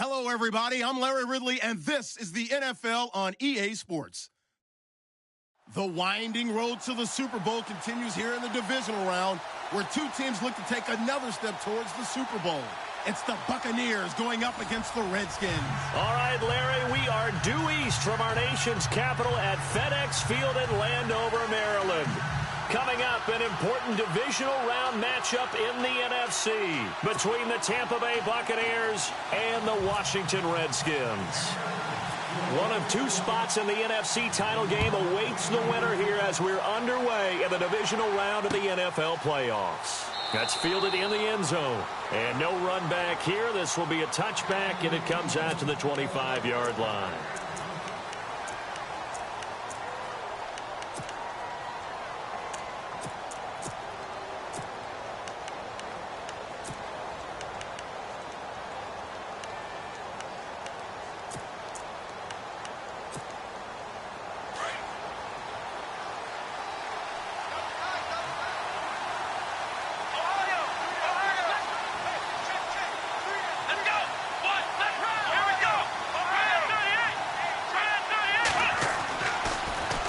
Hello, everybody. I'm Larry Ridley, and this is the NFL on EA Sports. The winding road to the Super Bowl continues here in the divisional round, where two teams look to take another step towards the Super Bowl. It's the Buccaneers going up against the Redskins. All right, Larry, we are due east from our nation's capital at FedEx Field in Landover, Maryland. Coming up, an important divisional round matchup in the NFC between the Tampa Bay Buccaneers and the Washington Redskins. One of two spots in the NFC title game awaits the winner here as we're underway in the divisional round of the NFL playoffs. That's fielded in the end zone. And no run back here. This will be a touchback, and it comes out to the 25-yard line.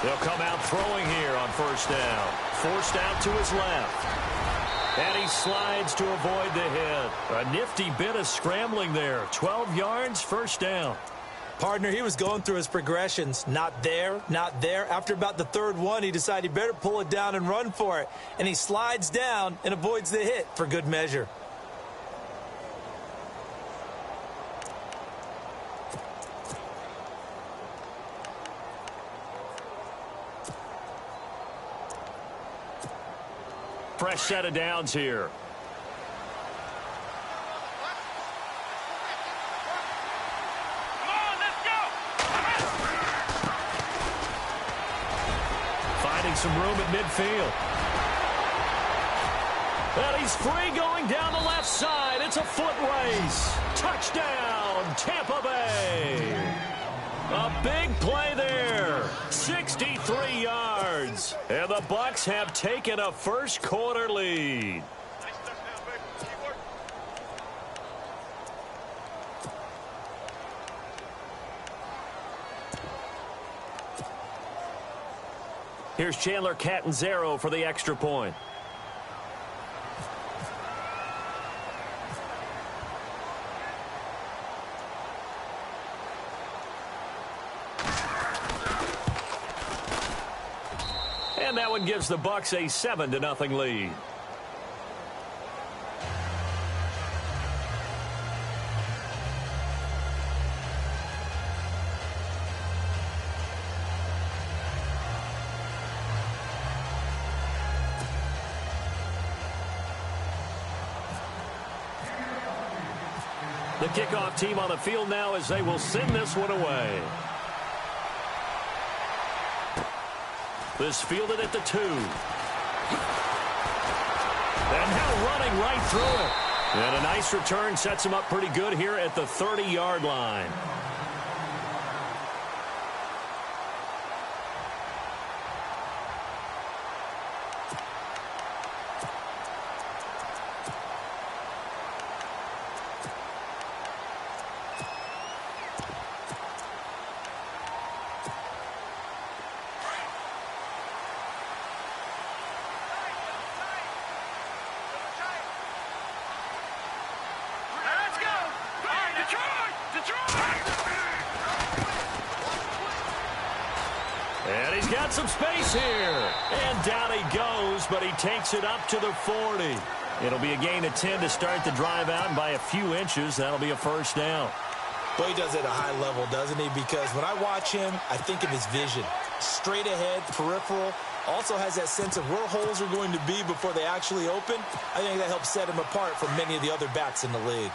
They'll come out throwing here on first down. Forced out to his left. And he slides to avoid the hit. A nifty bit of scrambling there. 12 yards, first down. Partner, he was going through his progressions. Not there, not there. After about the third one, he decided he better pull it down and run for it. And he slides down and avoids the hit for good measure. Fresh set of downs here. Finding some room at midfield. And he's free going down the left side. It's a foot race. Touchdown, Tampa Bay. A big play there. 63 yards. And the Bucs have taken a first quarter lead. Here's Chandler Catanzaro for the extra point. And that one gives the Bucs a 7-0 lead. The kickoff team on the field now as they will send this one away. This fielded at the 2. And now running right through it. And a nice return sets him up pretty good here at the 30-yard line. And he's got some space here. And down he goes, but he takes it up to the 40. It'll be a gain of 10 to start the drive out, and by a few inches, that'll be a first down. Well, he does it at a high level, doesn't he? Because when I watch him, I think of his vision. Straight ahead, peripheral, also has that sense of where holes are going to be before they actually open. I think that helps set him apart from many of the other backs in the league.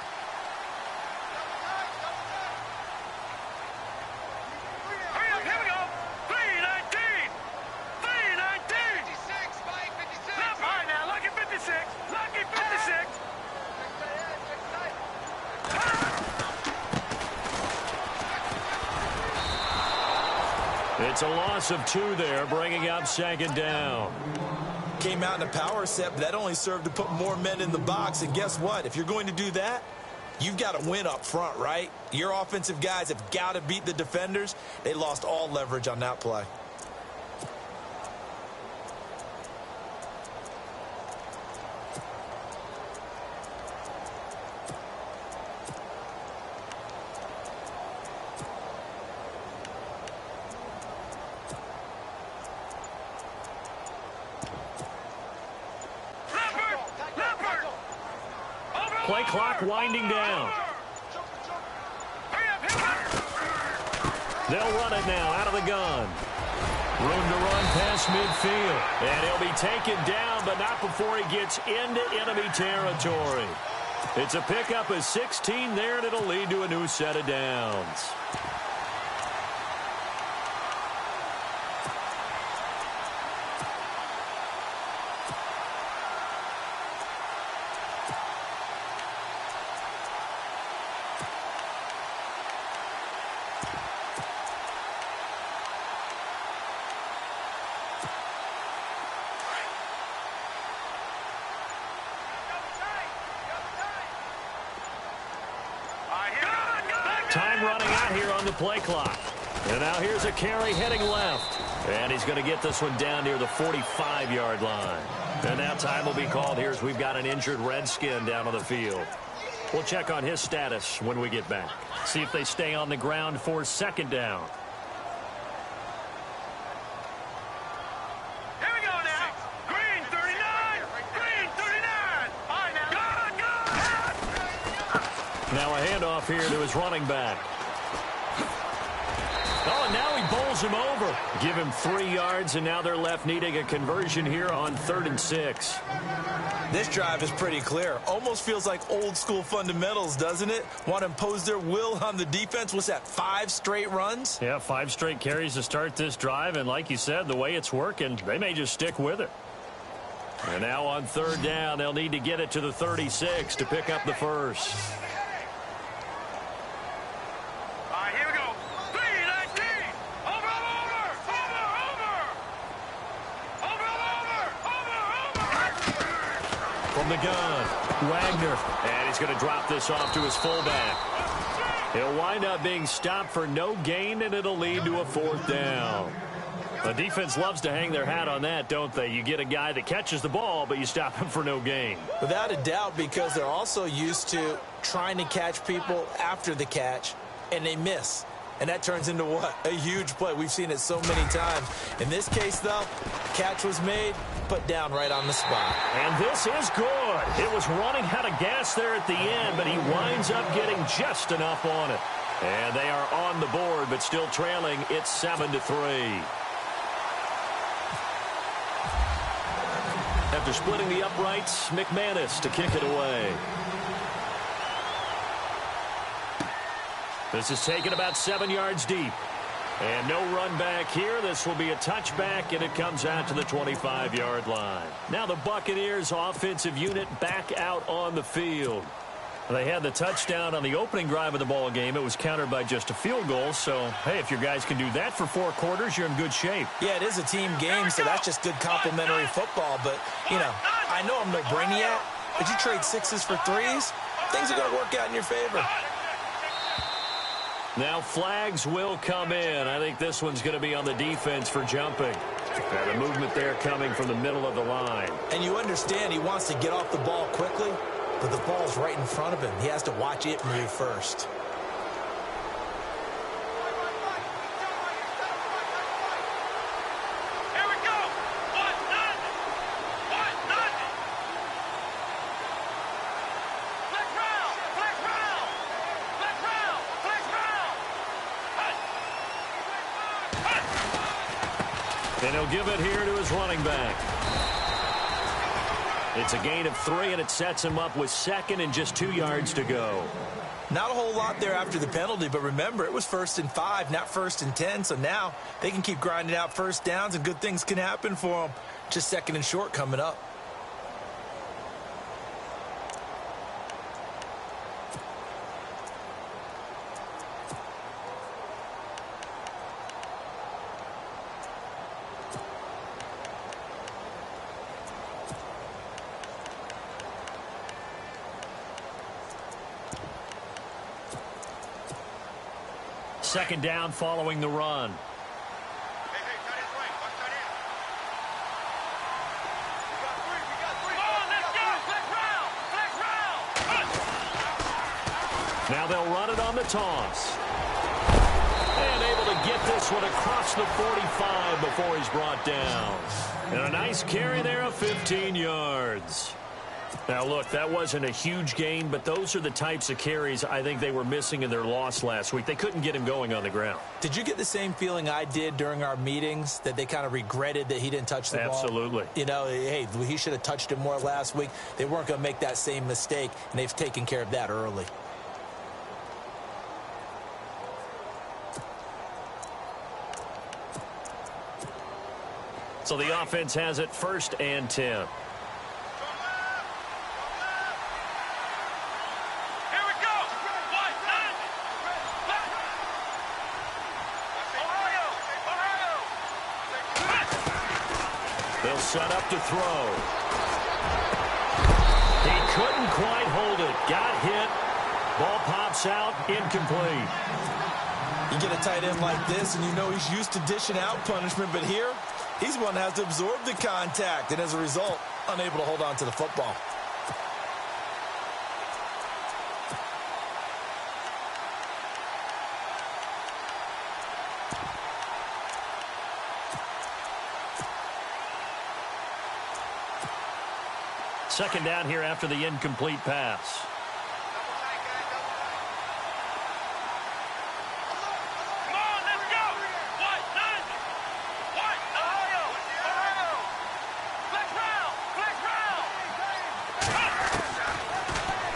It's a loss of 2 there, bringing up second down. Came out in a power set, but that only served to put more men in the box. And guess what? If you're going to do that, You've got to win up front, right? Your offensive guys have got to beat the defenders. They lost all leverage on that play. Play clock winding down. They'll run it now out of the gun. Room to run past midfield. And he'll be taken down, but not before he gets into enemy territory. It's a pickup of 16 there, and it'll lead to a new set of downs. Time running out here on the play clock. And now here's a carry heading left. And he's going to get this one down near the 45-yard line. And now time will be called here as we've got an injured Redskin down on the field. We'll check on his status when we get back. See if they stay on the ground for second down. Now a handoff here to his running back. Oh, and now he bowls him over. Give him 3 yards, and now they're left needing a conversion here on 3rd and 6. This drive is pretty clear. Almost feels like old school fundamentals, doesn't it? Want to impose their will on the defense. What's that, 5 straight runs? Yeah, 5 straight carries to start this drive, and like you said, the way it's working, they may just stick with it. And now on 3rd down, they'll need to get it to the 36 to pick up the first. From the gun, Wagner, and he's going to drop this off to his fullback. He'll wind up being stopped for no gain, and it'll lead to a 4th down. The defense loves to hang their hat on that, don't they? You get a guy that catches the ball, but you stop him for no gain. Without a doubt, because they're also used to trying to catch people after the catch, and they miss. And that turns into what? A huge play. We've seen it so many times. In this case, though, catch was made, put down right on the spot. And this is good. It was running out of gas there at the end, but he winds up getting just enough on it. And they are on the board, but still trailing. It's 7-3. After splitting the uprights, McManus to kick it away. This is taken about 7 yards deep. And no run back here. This will be a touchback, and it comes out to the 25-yard line. Now the Buccaneers offensive unit back out on the field. They had the touchdown on the opening drive of the ball game. It was countered by just a field goal. So, hey, if your guys can do that for 4 quarters, you're in good shape. Yeah, it is a team game, so that's just good complimentary football. But, you know, I know I'm no brainiac, but you trade 6s for 3s, things are going to work out in your favor. Now flags will come in. I think this one's going to be on the defense for jumping. And a movement there coming from the middle of the line. And you understand he wants to get off the ball quickly, but the ball's right in front of him. He has to watch it move first. And he'll give it here to his running back. It's a gain of 3, and it sets him up with 2nd and just 2 yards to go. Not a whole lot there after the penalty, but remember, it was 1st and 5, not 1st and 10, so now they can keep grinding out 1st downs, and good things can happen for them. Just 2nd and short coming up. Second down following the run. Now they'll run it on the toss. And able to get this one across the 45 before he's brought down. And a nice carry there of 15 yards. Now, look, that wasn't a huge gain, but those are the types of carries I think they were missing in their loss last week. They couldn't get him going on the ground. Did you get the same feeling I did during our meetings, that they kind of regretted that he didn't touch the ball? Absolutely. You know, hey, he should have touched it more last week. They weren't going to make that same mistake, and they've taken care of that early. So the offense has it 1st and 10. They'll set up to throw. He couldn't quite hold it. Got hit. Ball pops out. Incomplete. You get a tight end like this, and you know he's used to dishing out punishment, but here, he's one that has to absorb the contact, and as a result, unable to hold on to the football. Second down here after the incomplete pass.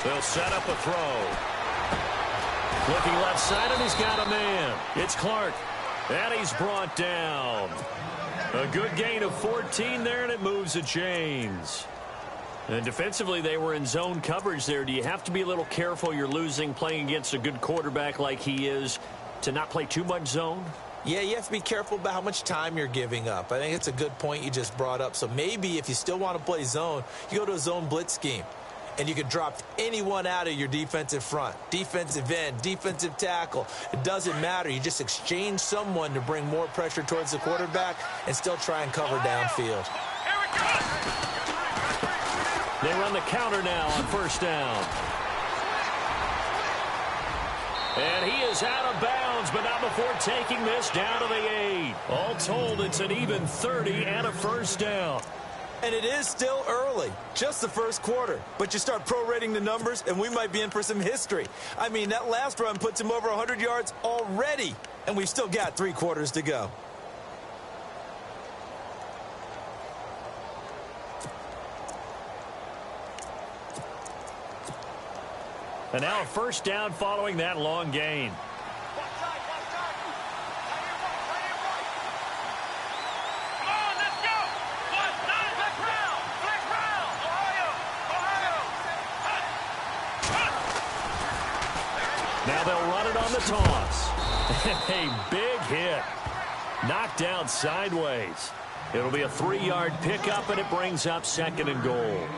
They'll set up a throw. Looking left side, and he's got a man. It's Clark. And he's brought down. A good gain of 14 there, and it moves the chains. And defensively, they were in zone coverage there. Do you have to be a little careful? You're losing playing against a good quarterback like he is to not play too much zone? Yeah, you have to be careful about how much time you're giving up. I think it's a good point you just brought up. So maybe if you still want to play zone, you go to a zone blitz scheme. And you can drop anyone out of your defensive front, defensive end, defensive tackle. It doesn't matter. You just exchange someone to bring more pressure towards the quarterback and still try and cover downfield. They run the counter now on 1st down. And he is out of bounds, but not before taking this down to the 8. All told, it's an even 30 and a 1st down. And it is still early, just the 1st quarter. But you start prorating the numbers, and we might be in for some history. I mean, that last run puts him over 100 yards already, and we've still got 3 quarters to go. And now a 1st down following that long gain. Now they'll run it on the toss. A big hit. Knocked down sideways. It'll be a 3-yard pickup, and it brings up 2nd and goal.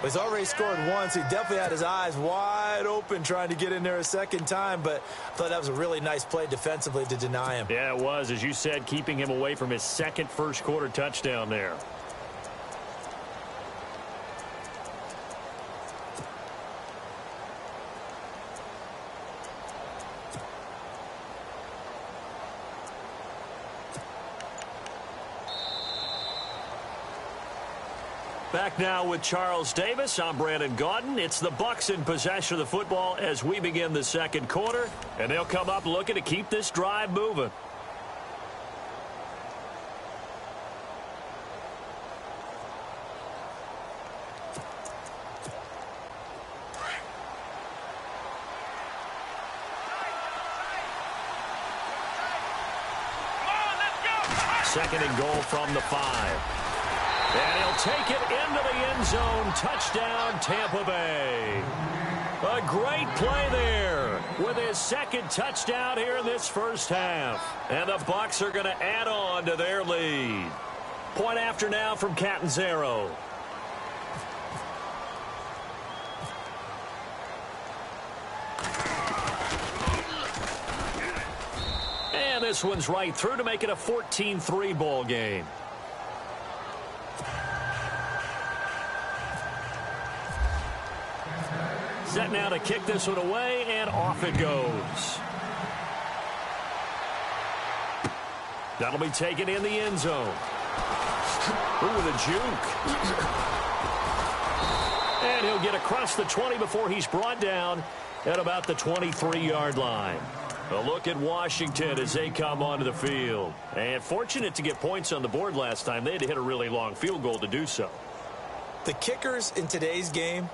He's already scored once. He definitely had his eyes wide open trying to get in there a 2nd time, but I thought that was a really nice play defensively to deny him. Yeah, it was, as you said, keeping him away from his 2nd first-quarter touchdown there. Back now with Charles Davis. I'm Brandon Gaudin. It's the Bucs in possession of the football as we begin the 2nd quarter. And they'll come up looking to keep this drive moving. Second and goal from the 5. And he'll take it into the end zone. Touchdown, Tampa Bay. A great play there with his 2nd touchdown here in this first half. And the Bucs are going to add on to their lead. Point after now from Catanzaro. And this one's right through to make it a 14-3 ball game. Set now to kick this one away, and off it goes. That'll be taken in the end zone. Ooh, with a juke. And he'll get across the 20 before he's brought down at about the 23-yard line. A look at Washington as they come onto the field. And fortunate to get points on the board last time. They had to hit a really long field goal to do so. The kickers in today's game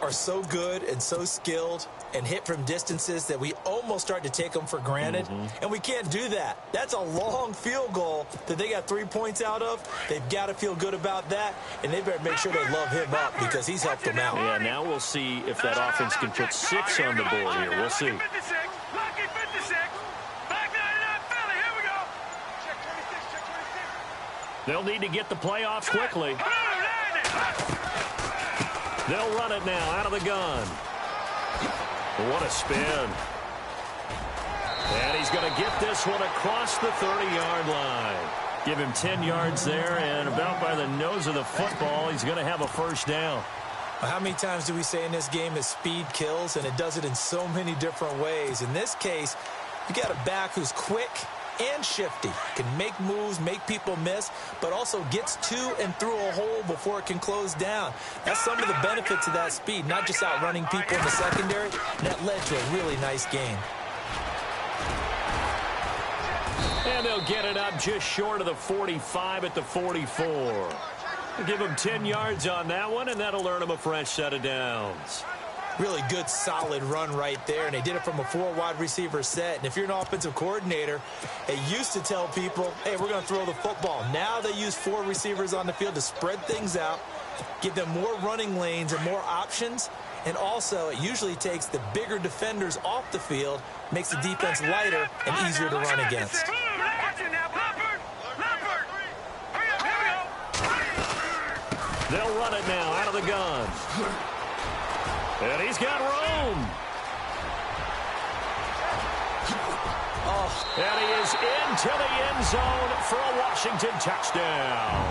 are so good and so skilled and hit from distances that we almost start to take them for granted. And we can't do that. That's a long field goal that they got 3 points out of. They've got to feel good about that, and they better make sure they love him up because he's helped them out. Yeah, now we'll see if that offense can put 6 on the board here. We'll see. They'll need to get the playoffs quickly. They'll run it now out of the gun. What a spin. And he's going to get this one across the 30-yard line. Give him 10 yards there, and about by the nose of the football, he's going to have a first down. How many times do we say in this game that speed kills, and it does it in so many different ways? In this case, you got a back who's quick and shifty, can make moves, make people miss, but also gets to and through a hole before it can close down. That's some of the benefits of that speed, not just outrunning people in the secondary. That led to a really nice game. And they'll get it up just short of the 45 at the 44. We'll give them 10 yards on that one, and that'll earn them a fresh set of downs. Really good, solid run right there, and they did it from a 4 wide receiver set. And if you're an offensive coordinator, they used to tell people, hey, we're going to throw the football. Now they use 4 receivers on the field to spread things out, give them more running lanes and more options. And also, it usually takes the bigger defenders off the field, makes the defense lighter and easier to run against. They'll run it now out of the gun. And he's got room. And he is into the end zone for a Washington touchdown.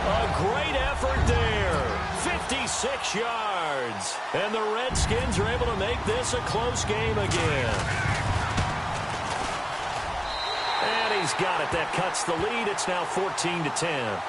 A great effort there. 56 yards. And the Redskins are able to make this a close game again. And he's got it. That cuts the lead. It's now 14-10.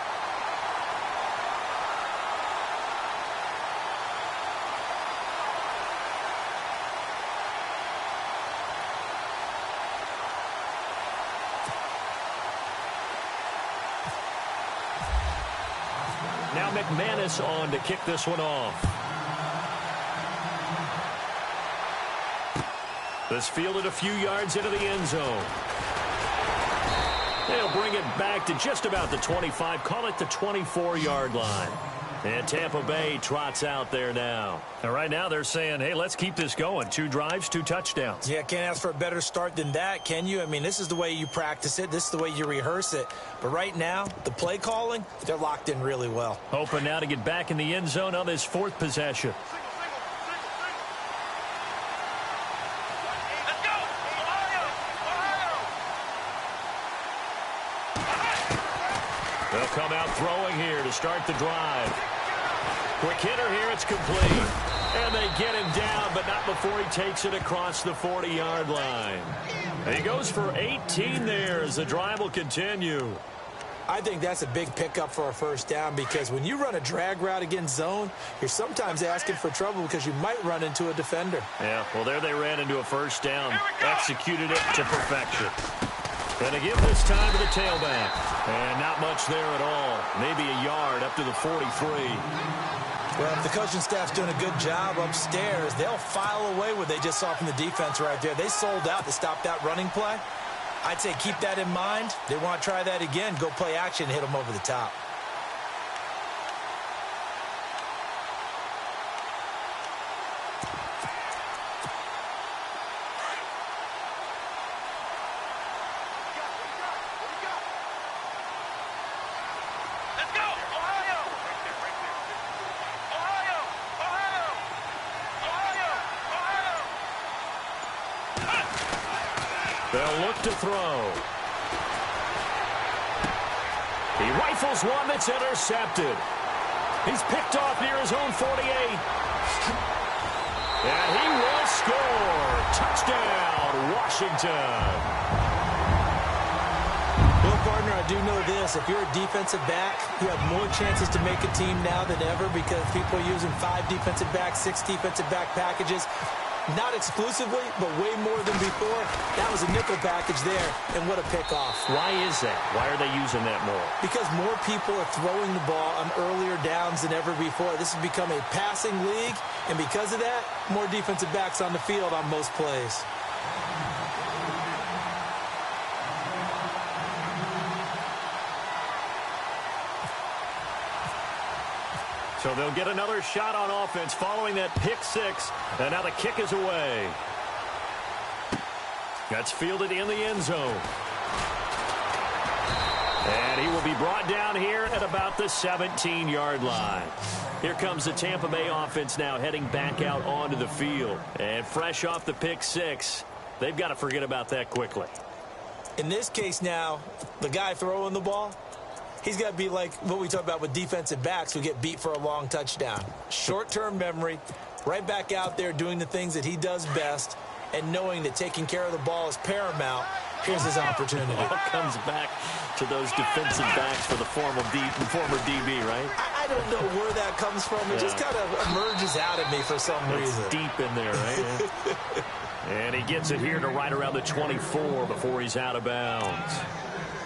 Now McManus on to kick this one off. This fielded a few yards into the end zone. They'll bring it back to just about the 25, call it the 24-yard line. And Tampa Bay trots out there now. And right now they're saying, hey, let's keep this going. 2 drives, 2 touchdowns. Yeah, can't ask for a better start than that, can you? I mean, this is the way you practice it. This is the way you rehearse it. But right now, the play calling, they're locked in really well. Hoping now to get back in the end zone on this 4th possession. They'll come out throwing here to start the drive. Quick hitter here, it's complete. And they get him down, but not before he takes it across the 40-yard line. He goes for 18 there as the drive will continue. I think that's a big pickup for a first down because when you run a drag route against zone, you're sometimes asking for trouble because you might run into a defender. Yeah, well, there they ran into a first down. Executed it to perfection. And to give this time to the tailback. And not much there at all. Maybe a yard up to the 43. Well, if the coaching staff's doing a good job upstairs, they'll file away what they just saw from the defense right there. They sold out to stop that running play. I'd say keep that in mind. They want to try that again. Go play action and hit them over the top. They'll look to throw. He rifles one that's intercepted. He's picked off near his own 48. And he will score. Touchdown, Washington. Well, partner, I do know this. If you're a defensive back, you have more chances to make a team now than ever because people are using 5 defensive backs, 6 defensive back packages. Not exclusively, but way more than before. That was a nickel package there, and what a pickoff. Why is that? Why are they using that more? Because more people are throwing the ball on earlier downs than ever before. This has become a passing league, and because of that, more defensive backs on the field on most plays. So they'll get another shot on offense following that pick 6. And now the kick is away. That's fielded in the end zone. And he will be brought down here at about the 17-yard line. Here comes the Tampa Bay offense now heading back out onto the field. And fresh off the pick 6, they've got to forget about that quickly. In this case now, the guy throwing the ball, he's got to be like what we talk about with defensive backs who get beat for a long touchdown. Short-term memory, right back out there doing the things that he does best, and knowing that taking care of the ball is paramount. Here's his opportunity. It all comes back to those defensive backs for the former DB, right? I don't know where that comes from. It just kind of emerges out of me for some reason. It's deep in there, right? And he gets it here to right around the 24 before he's out of bounds.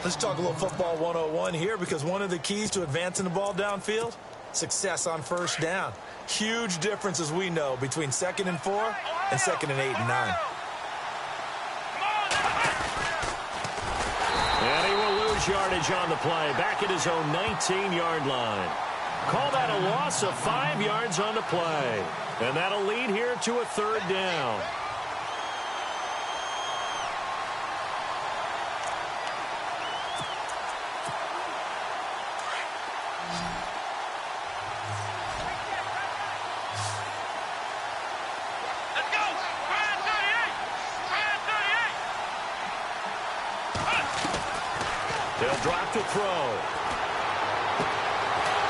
Let's talk a little football 101 here, because one of the keys to advancing the ball downfield, success on first down. Huge difference, as we know, between 2nd and 4 and 2nd and 8 and 9. And he will lose yardage on the play, back at his own 19-yard line. Call that a loss of 5 yards on the play. And that'll lead here to a 3rd down. They'll drop to throw.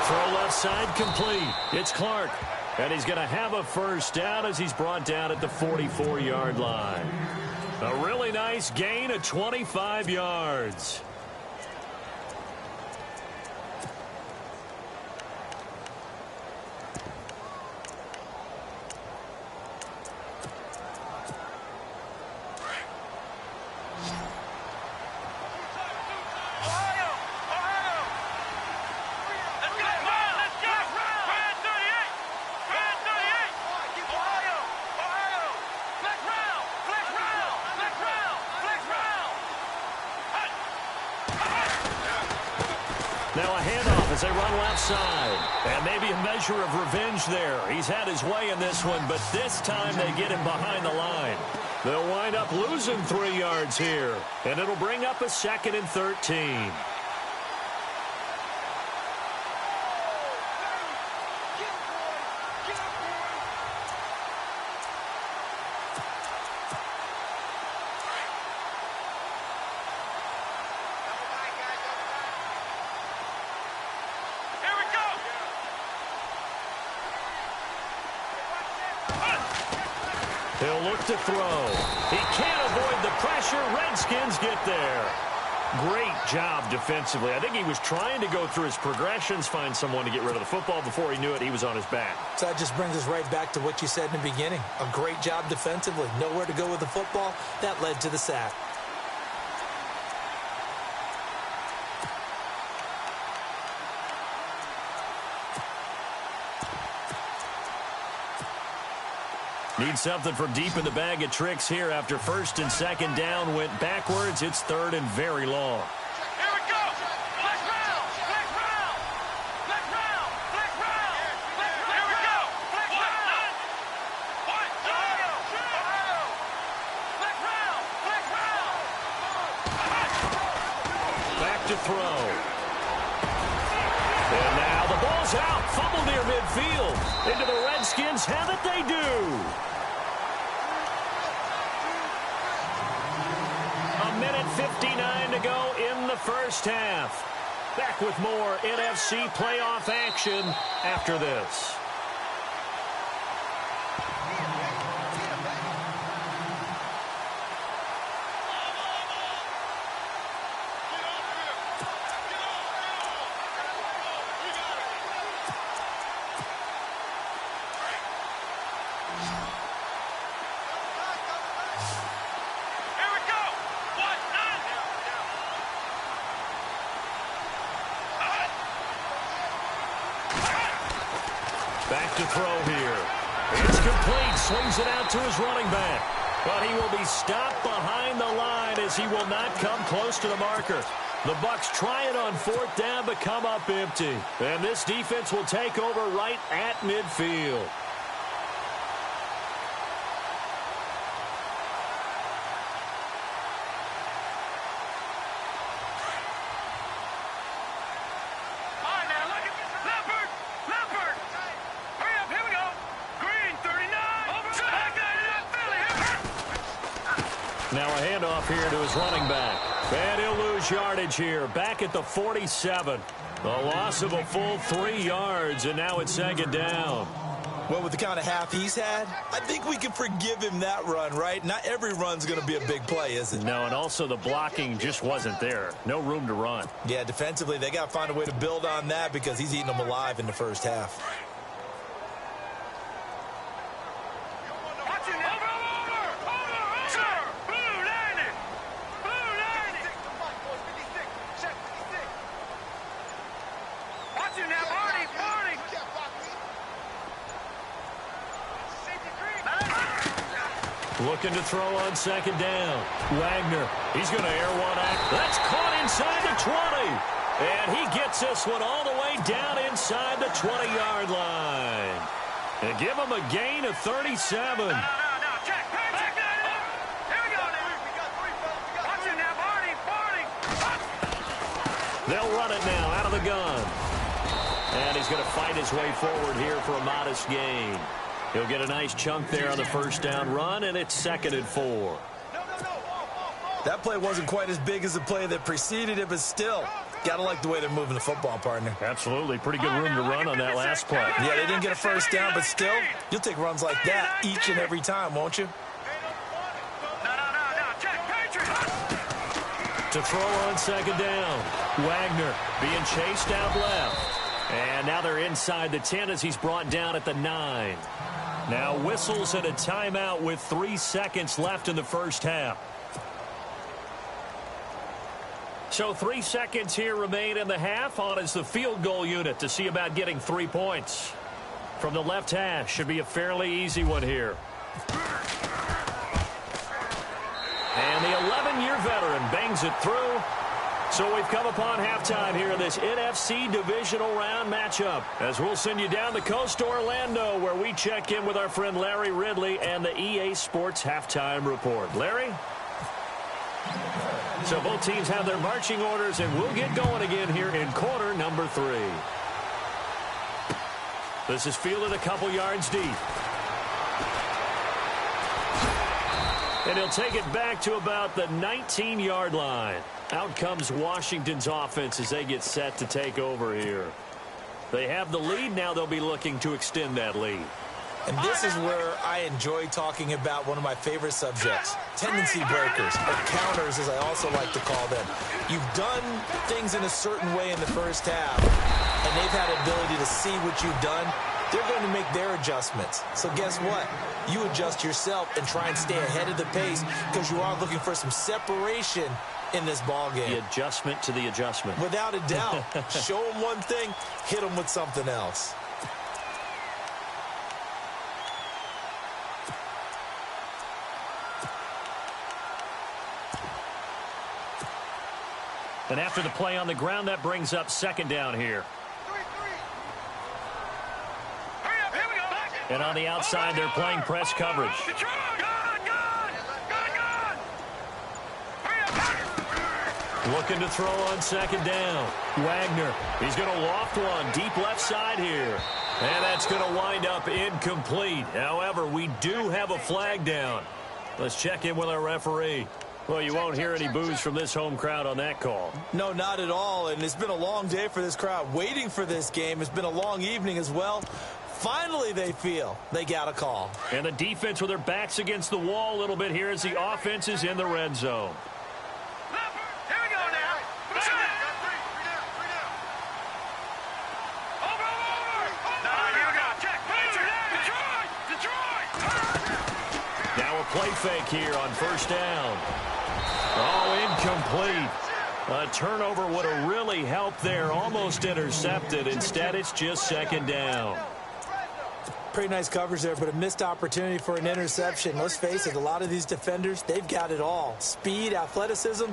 Throw left side complete. It's Clark. And he's going to have a first down as he's brought down at the 44-yard line. A really nice gain of 25 yards. Now a handoff as they run left side. And maybe a measure of revenge there. He's had his way in this one, but this time they get him behind the line. They'll wind up losing 3 yards here. And it'll bring up a 2nd and 13. He'll look to throw. He can't avoid the pressure. Redskins get there. Great job defensively. I think he was trying to go through his progressions, find someone to get rid of the football. Before he knew it, he was on his back. So that just brings us right back to what you said in the beginning. A great job defensively. Nowhere to go with the football. That led to the sack. Need something from deep in the bag of tricks here after 1st and 2nd down went backwards. It's 3rd and very long. Here we go. Black round. Black round. Black round. Black round. Black round. Here we go. Black round. What? Black round. Black round. Back to throw. And now the ball's out. Fumble near midfield. Into the Redskins have it. They do. 1:59 to go in the first half. Back with more NFC playoff action after this. Back to throw here. It's complete. Swings it out to his running back. But he will be stopped behind the line as he will not come close to the marker. The Bucs try it on 4th down but come up empty. And this defense will take over right at midfield. Now a handoff here to his running back. And he'll lose yardage here. Back at the 47. A loss of a full 3 yards, and now it's 2nd down. Well, with the kind of half he's had, I think we can forgive him that run, right? Not every run's going to be a big play, is it? No, and also the blocking just wasn't there. No room to run. Yeah, defensively, they got to find a way to build on that because he's eating them alive in the first half. Looking to throw on 2nd down. Wagner, he's going to air one out. That's caught inside the 20. And he gets this one all the way down inside the 20-yard line. And give him a gain of 37. No. Check. Here we go now. Watch it now, Barney. They'll run it now out of the gun. And he's going to fight his way forward here for a modest gain. He'll get a nice chunk there on the 1st down run, and it's 2nd and 4. That play wasn't quite as big as the play that preceded it, but still, got to like the way they're moving the football, partner. Absolutely. Pretty good room to run on that last play. Yeah, they didn't get a 1st down, but still, you'll take runs like that each and every time, won't you? No. Check, Patriot. To throw on 2nd down. Wagner being chased out left. And now they're inside the 10 as he's brought down at the 9. Now whistles and a timeout with 3 seconds left in the first half. So 3 seconds here remain in the half. On is the field goal unit to see about getting 3 points. From the left hash, should be a fairly easy one here. And the 11-year veteran bangs it through. So we've come upon halftime here in this NFC divisional round matchup, as we'll send you down the coast to Orlando, where we check in with our friend Larry Ridley and the EA Sports Halftime Report. Larry? So both teams have their marching orders, and we'll get going again here in quarter number 3. This is fielded a couple yards deep. And he'll take it back to about the 19-yard line. Out comes Washington's offense as they get set to take over here. They have the lead. Now they'll be looking to extend that lead. And this is where I enjoy talking about one of my favorite subjects, tendency breakers, or counters as I also like to call them. You've done things in a certain way in the first half, and they've had an ability to see what you've done. They're going to make their adjustments. So guess what? You adjust yourself and try and stay ahead of the pace because you are looking for some separation in this ball game. The adjustment to the adjustment. Without a doubt. Show them one thing, hit them with something else. And after the play on the ground, that brings up 2nd down here. And on the outside, they're playing press coverage. Looking to throw on 2nd down. Wagner, he's going to loft one deep left side here. And that's going to wind up incomplete. However, we do have a flag down. Let's check in with our referee. Well, you won't hear any boos from this home crowd on that call. No, not at all, and it's been a long day for this crowd waiting for this game. It's been a long evening as well. Finally, they feel they got a call. And the defense with their backs against the wall a little bit here as the offense is in the red zone. Here we go now. Over. Here we go. Check. Detroit. Now a play fake here on first down. Oh, incomplete. A turnover would have really helped there. Almost intercepted. Instead, it's just second down. Pretty nice coverage there, but a missed opportunity for an interception. Let's face it, a lot of these defenders, they've got it all. Speed, athleticism,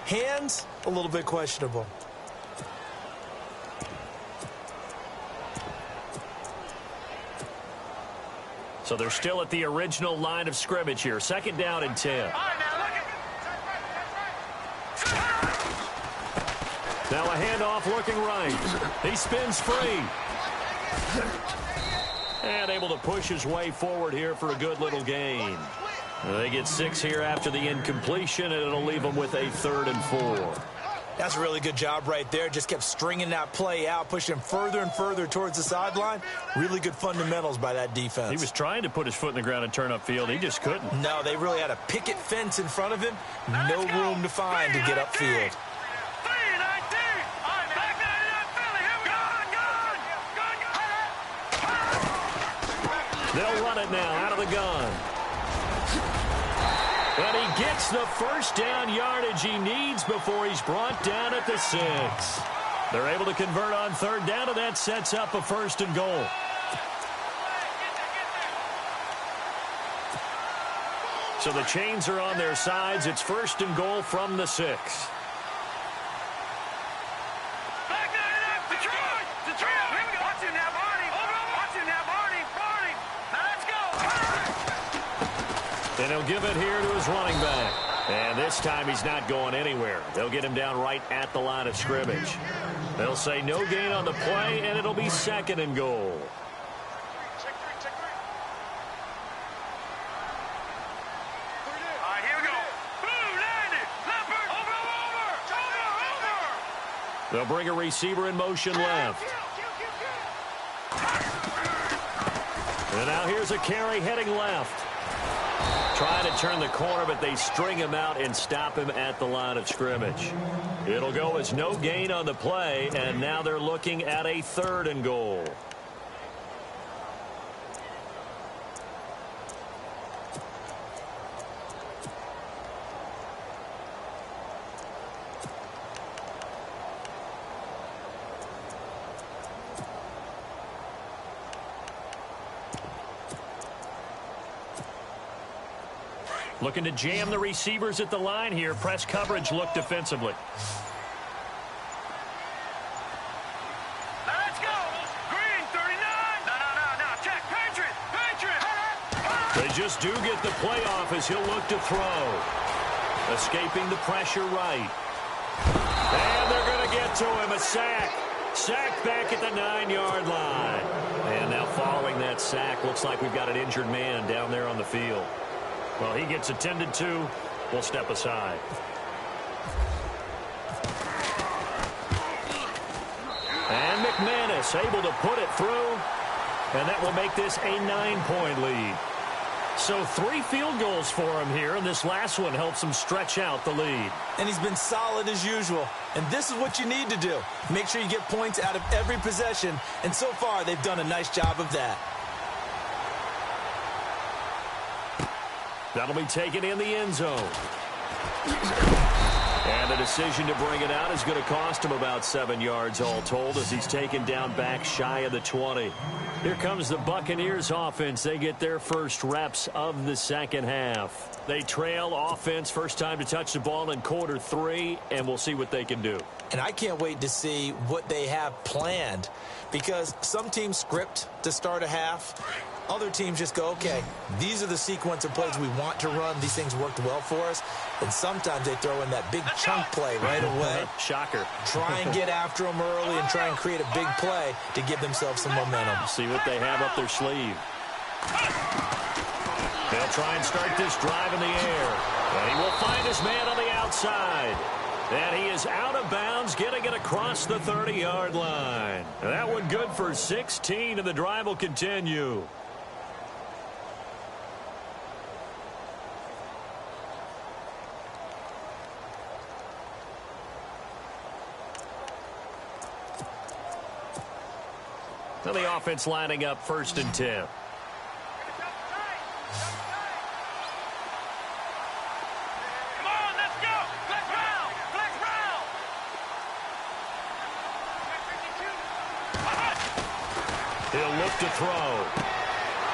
hands, a little bit questionable. So they're still at the original line of scrimmage here. Second down and 10. All right, now look at. Now a handoff looking right. He spins free. And able to push his way forward here for a good little gain. They get 6 here after the incompletion, and it'll leave them with a 3rd and 4. That's a really good job right there. Just kept stringing that play out, pushing him further and further towards the sideline. Really good fundamentals by that defense. He was trying to put his foot in the ground and turn upfield. He just couldn't. No, they really had a picket fence in front of him. No room to find to get upfield. They'll run it now out of the gun. And he gets the first down yardage he needs before he's brought down at the 6. They're able to convert on 3rd down, and that sets up a 1st and goal. So the chains are on their sides. It's 1st and goal from the 6. And he'll give it here to his running back. And this time he's not going anywhere. They'll get him down right at the line of scrimmage. They'll say no gain on the play, and it'll be 2nd and goal. They'll bring a receiver in motion left. And now here's a carry heading left. Trying to turn the corner, but they string him out and stop him at the line of scrimmage. It'll go as no gain on the play, and now they're looking at a 3rd and goal. Looking to jam the receivers at the line here. Press coverage look defensively. Let's go. Green, 39. No. Check. Patriot. They just do get the play off as he'll look to throw. Escaping the pressure right. And they're going to get to him. A sack. Sacked back at the 9-yard line. And now following that sack, looks like we've got an injured man down there on the field. Well, he gets attended to. We'll step aside. And McManus able to put it through. And that will make this a 9-point lead. So 3 field goals for him here, and this last one helps him stretch out the lead. And he's been solid as usual. And this is what you need to do. Make sure you get points out of every possession. And so far, they've done a nice job of that. That'll be taken in the end zone. And the decision to bring it out is going to cost him about 7 yards all told as he's taken down back shy of the 20. Here comes the Buccaneers offense. They get their first reps of the second half. They trail offense, first time to touch the ball in quarter 3, and we'll see what they can do. And I can't wait to see what they have planned, because some teams script to start a half. Other teams just go, okay, these are the sequence of plays we want to run. These things worked well for us. And sometimes they throw in that big chunk play right away. Shocker. Try and get after them early and try and create a big play to give themselves some momentum. See what they have up their sleeve. They'll try and start this drive in the air. And he will find his man on the outside. And he is out of bounds, getting it across the 30-yard line. And that one good for 16, and the drive will continue. So the offense lining up 1st and 10. He'll look to throw.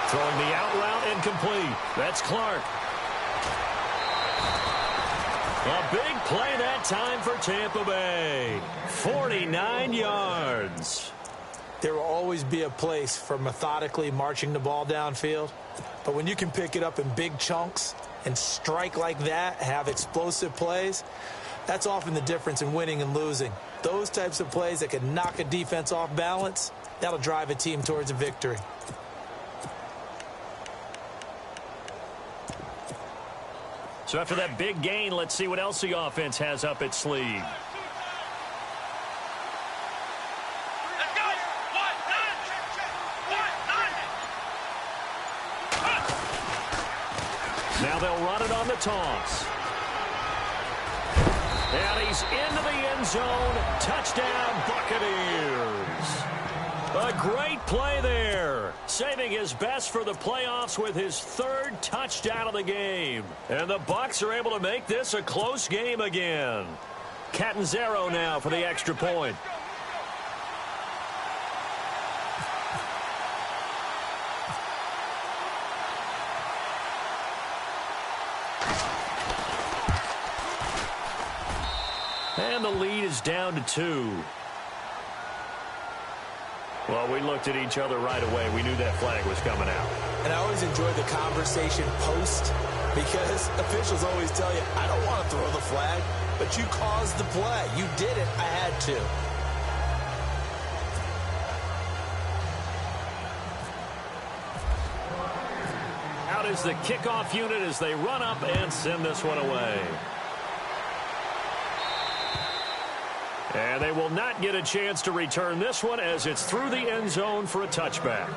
Throwing the out route incomplete. That's Clark. A big play that time for Tampa Bay. 49 yards. There will always be a place for methodically marching the ball downfield. But when you can pick it up in big chunks and strike like that, have explosive plays, that's often the difference in winning and losing. Those types of plays that can knock a defense off balance, that'll drive a team towards a victory. So after that big gain, let's see what else the offense has up its sleeve. Now they'll run it on the toss. And he's into the end zone. Touchdown, Buccaneers. A great play there. Saving his best for the playoffs with his 3rd touchdown of the game. And the Bucs are able to make this a close game again. Catanzaro now for the extra point. And the lead is down to 2. Well, we looked at each other right away. We knew that flag was coming out. And I always enjoy the conversation post because officials always tell you, I don't want to throw the flag, but you caused the play. You did it. I had to. Out is the kickoff unit as they run up and send this one away. And they will not get a chance to return this one as it's through the end zone for a touchback.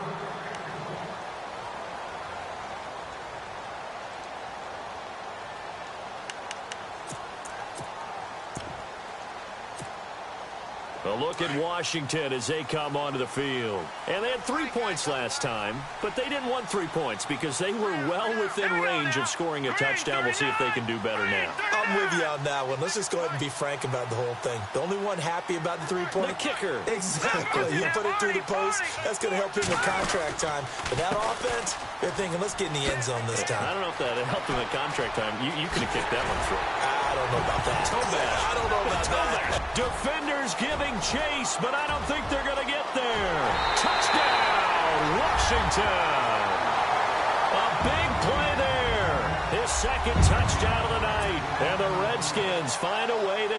A look at Washington as they come onto the field. And they had 3 points last time, but they didn't want 3 points because they were well within range of scoring a touchdown. We'll see if they can do better now. I'm with you on that one. Let's just go ahead and be frank about the whole thing. The only one happy about the 3-point? The kicker. Exactly. You put it through the post. That's going to help him with contract time. But that offense, they're thinking, let's get in the end zone this time. I don't know if that helped him at contract time. You could have kicked that one through. I don't know about that. I don't know about that. Defenders giving chase, but I don't think they're going to get there. Touchdown, Washington. A big play there. His 2nd touchdown of the night. And the Redskins find a way to...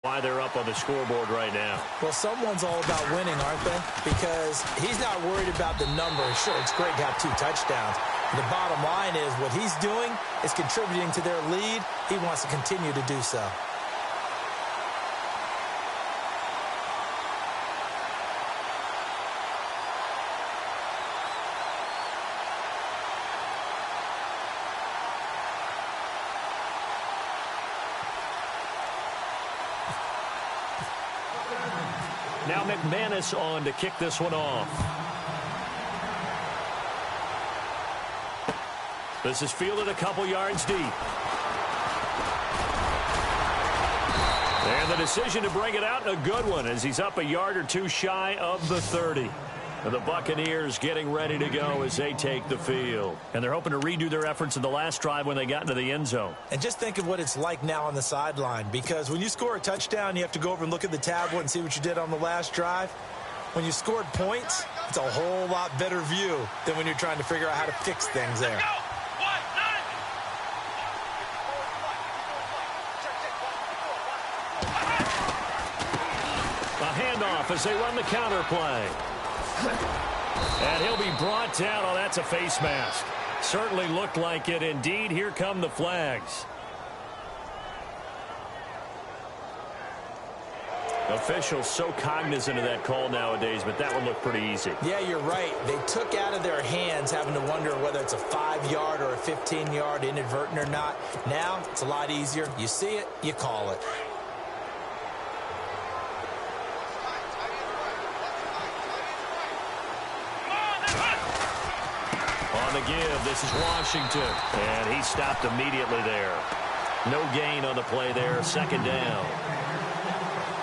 Why they're up on the scoreboard right now. Well, someone's all about winning, aren't they? Because he's not worried about the number. Sure, it's great to have 2 touchdowns. The bottom line is what he's doing is contributing to their lead. He wants to continue to do so. Now McManus on to kick this one off. This is fielded a couple yards deep. And the decision to bring it out, a good one, as he's up a yard or 2 shy of the 30. And the Buccaneers getting ready to go as they take the field. And they're hoping to redo their efforts in the last drive when they got into the end zone. And just think of what it's like now on the sideline, because when you score a touchdown, you have to go over and look at the tablet and see what you did on the last drive. When you scored points, it's a whole lot better view than when you're trying to figure out how to fix things there. A handoff as they run the counter play. And he'll be brought down. Oh, that's a face mask. Certainly looked like it. Indeed, here come the flags. Officials so cognizant of that call nowadays, but that one looked pretty easy. Yeah, you're right. They took out of their hands having to wonder whether it's a 5-yard or a 15-yard inadvertent or not. Now, it's a lot easier. You see it, you call it. On the give, this is Washington. And he stopped immediately there. No gain on the play there, second down.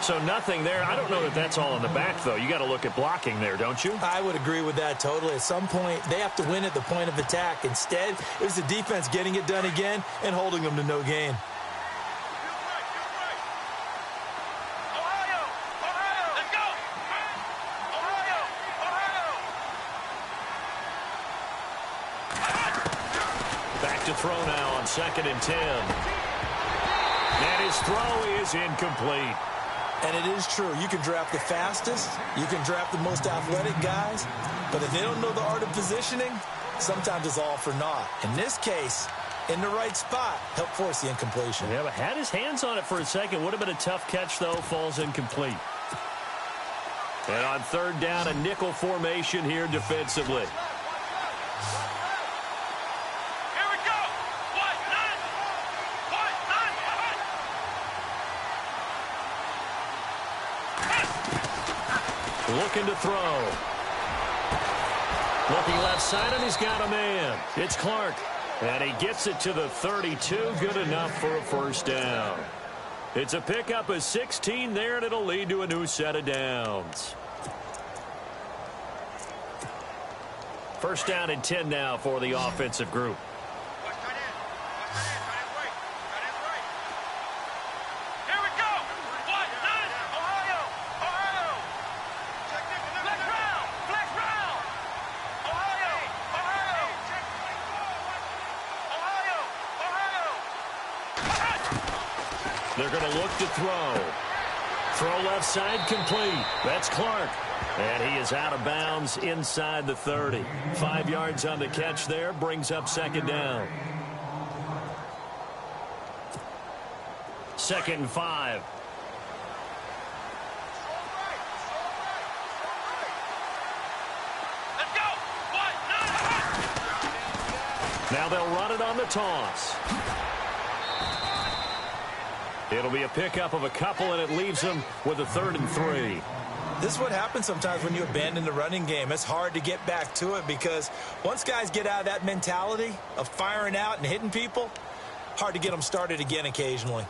So nothing there. I don't know that that's all in the back, though. You got to look at blocking there, don't you? I would agree with that totally. At some point, they have to win at the point of attack. Instead, it was the defense getting it done again and holding them to no gain. Back to throw now on 2nd and 10. And his throw is incomplete. And it is true. You can draft the fastest. You can draft the most athletic guys. But if they don't know the art of positioning, sometimes it's all for naught. In this case, in the right spot, helped force the incompletion. Yeah, but had his hands on it for a second. Would have been a tough catch, though. Falls incomplete. And on 3rd down, a nickel formation here defensively. Looking to throw. Looking left side, and he's got a man. It's Clark. And he gets it to the 32. Good enough for a first down. It's a pickup of 16 there, and it'll lead to a new set of downs. First down and 10 now for the offensive group. They're going to look to throw. Throw left side complete. That's Clark. And he is out of bounds inside the 30. 5 yards on the catch there. Brings up 2nd down. 2nd and 5. Let's go. Now they'll run it on the toss. It'll be a pickup of a couple, and it leaves them with a 3rd and 3. This is what happens sometimes when you abandon the running game. It's hard to get back to it because once guys get out of that mentality of firing out and hitting people, hard to get them started again occasionally.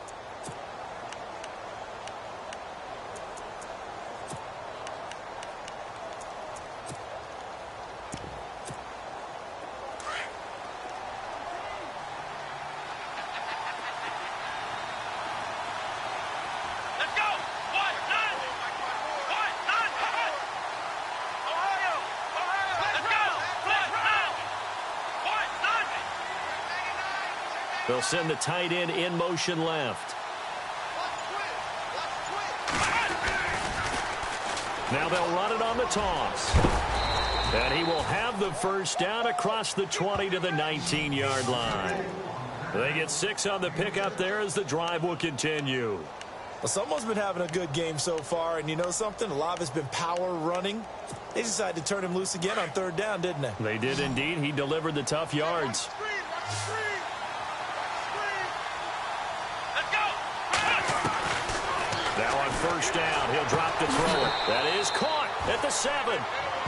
They'll send the tight end in motion left. Now they'll run it on the toss. And he will have the first down across the 20 to the 19-yard line. They get 6 on the pickup there as the drive will continue. Well, someone's been having a good game so far, and you know something? A lot of it's been power running. They decided to turn him loose again on 3rd down, didn't they? They did indeed. He delivered the tough yards. Now on 1st down, he'll drop to throw it. That is caught at the 7.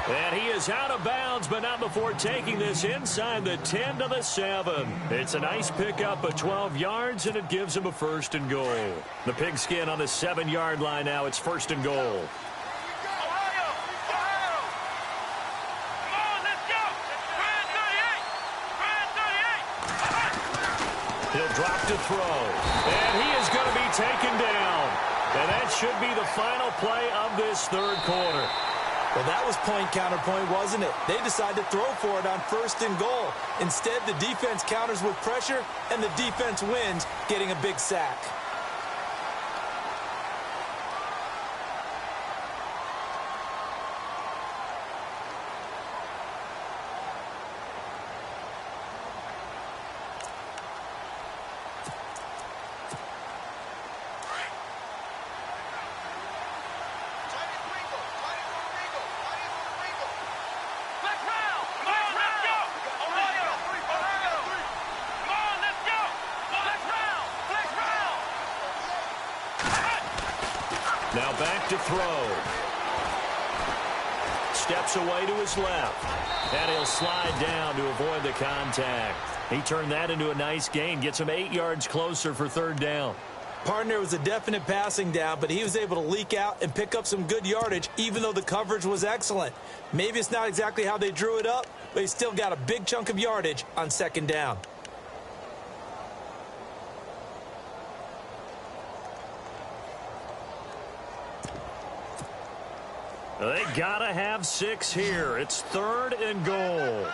And he is out of bounds, but not before taking this inside the 10 to the 7. It's a nice pickup of 12 yards, and it gives him a 1st and goal. The pigskin on the 7-yard line now. It's 1st and goal. He'll drop to throw. And he is going to be taken down. And that should be the final play of this 3rd quarter. Well, that was point counterpoint, wasn't it? They decided to throw for it on 1st and goal. Instead, the defense counters with pressure, and the defense wins, getting a big sack. Now back to throw. Steps away to his left. And he'll slide down to avoid the contact. He turned that into a nice gain. Gets him 8 yards closer for third down. Partner, was a definite passing down, but he was able to leak out and pick up some good yardage, even though the coverage was excellent. Maybe it's not exactly how they drew it up, but he still got a big chunk of yardage on second down. They gotta have 6 here. It's third and goal.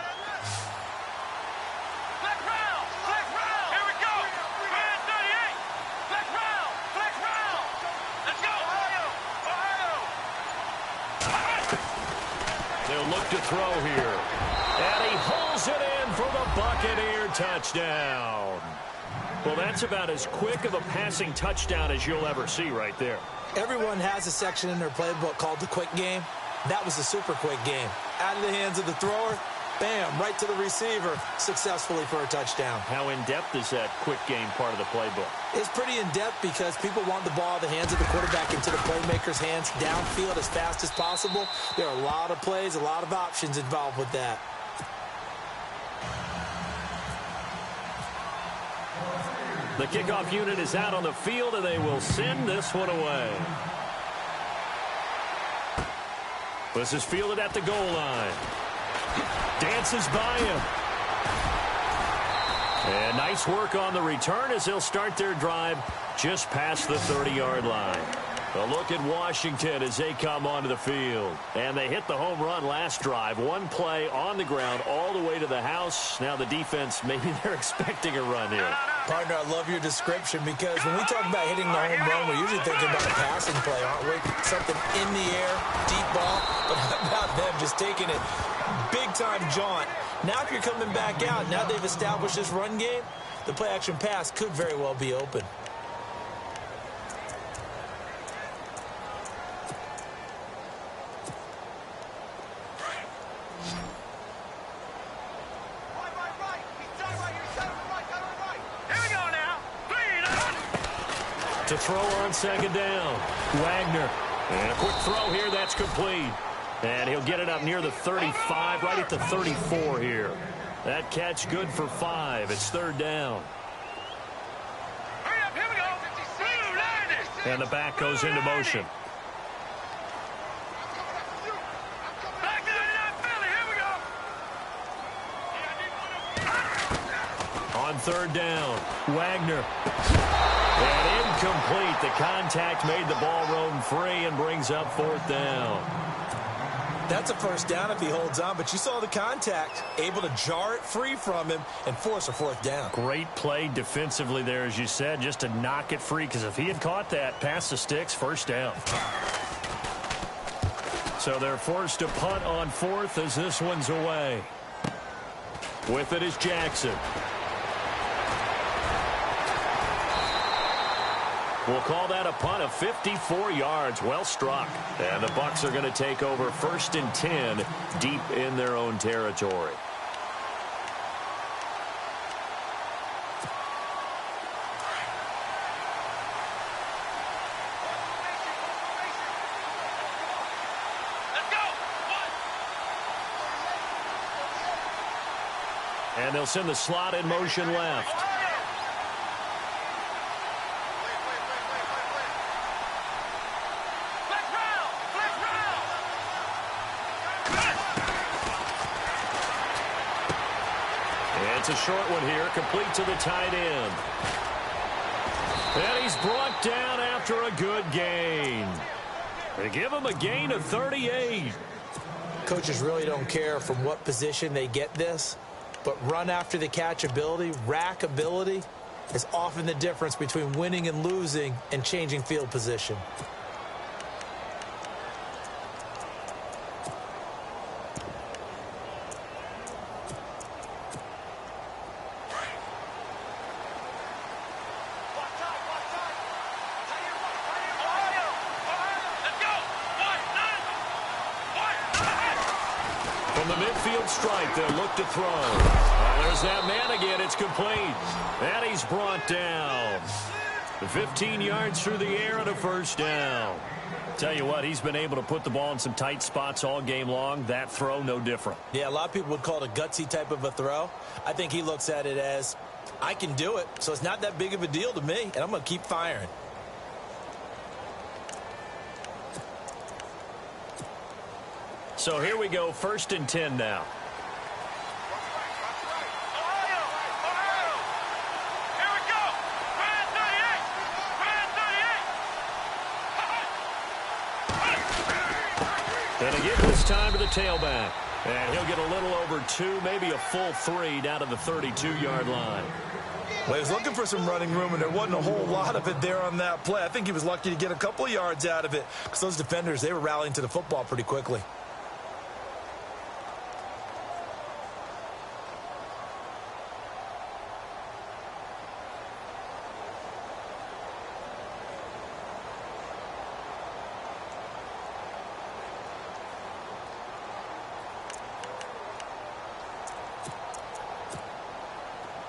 Flex round! Flex round! Here we go! Man 38! Flex round! Flex round! Let's go! Ohio! They'll look to throw here. And he pulls it in for the Buccaneer touchdown. Well, that's about as quick of a passing touchdown as you'll ever see right there. Everyone has a section in their playbook called the quick game. That was a super quick game. Out of the hands of the thrower, bam, right to the receiver, successfully for a touchdown. How in-depth is that quick game part of the playbook? It's pretty in-depth because people want the ball out of the hands of the quarterback into the playmaker's hands downfield as fast as possible. There are a lot of plays, a lot of options involved with that. The kickoff unit is out on the field, and they will send this one away. This is fielded at the goal line. Dances by him. And nice work on the return as they'll start their drive just past the 30-yard line. A look at Washington as they come onto the field. And they hit the home run last drive. One play on the ground all the way to the house. Now the defense, maybe they're expecting a run here. Partner, I love your description because when we talk about hitting the home run, we're usually thinking about a passing play, aren't we? Something in the air, deep ball. But how about them just taking it big-time jaunt? Now if you're coming back out, now they've established this run game, the play-action pass could very well be open. To throw on second down. Wagner. And a quick throw here. That's complete. And he'll get it up near the 35, right at the 34 here. That catch good for 5. It's third down. Hurry up, here we go! And the back goes into motion. Back to the Philly, here we go! On third down, Wagner. And incomplete. The contact made the ball roam free and brings up fourth down. That's a first down if he holds on, but you saw the contact, able to jar it free from him and force a fourth down. Great play defensively there, as you said, just to knock it free, because if he had caught that, past the sticks, first down. So they're forced to punt on fourth as this one's away. With it is Jackson. We'll call that a punt of 54 yards. Well struck. And the Bucs are going to take over 1st and 10 deep in their own territory. Let's go! And they'll send the slot in motion left. It's a short one here, complete to the tight end. And he's brought down after a good gain. They give him a gain of 38. Coaches really don't care from what position they get this, but run after the catch ability, rack ability, is often the difference between winning and losing and changing field position. From the midfield strike, they'll look to throw. Oh, there's that man again. It's complete. And he's brought down. 15 yards through the air and a first down. Tell you what, he's been able to put the ball in some tight spots all game long. That throw, no different. Yeah, a lot of people would call it a gutsy type of a throw. I think he looks at it as, I can do it, so it's not that big of a deal to me, and I'm going to keep firing. So here we go, 1st and 10 now. And they give this time to the tailback. And he'll get a little over 2, maybe a full 3 down to the 32-yard line. Well, he was looking for some running room, and there wasn't a whole lot of it there on that play. I think he was lucky to get a couple of yards out of it because those defenders, they were rallying to the football pretty quickly.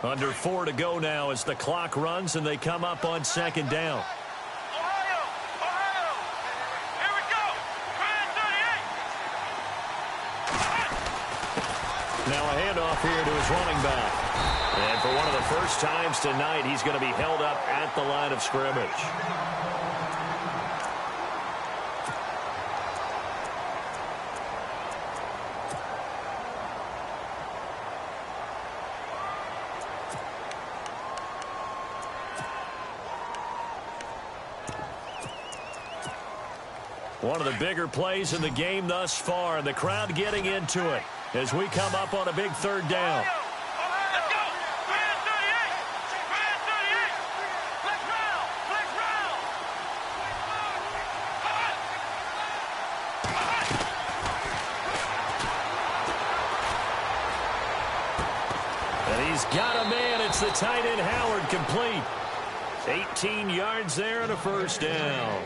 Under 4 to go now as the clock runs and they come up on 2nd down. Ohio! Here we go! Now a handoff here to his running back. And for one of the first times tonight, he's going to be held up at the line of scrimmage. One of the bigger plays in the game thus far, and the crowd getting into it as we come up on a big 3rd down. Let's go! Grand 38! Grand 38! Flex round! Flex round! And he's got a man. It's the tight end Howard, complete. 18 yards there and a first down.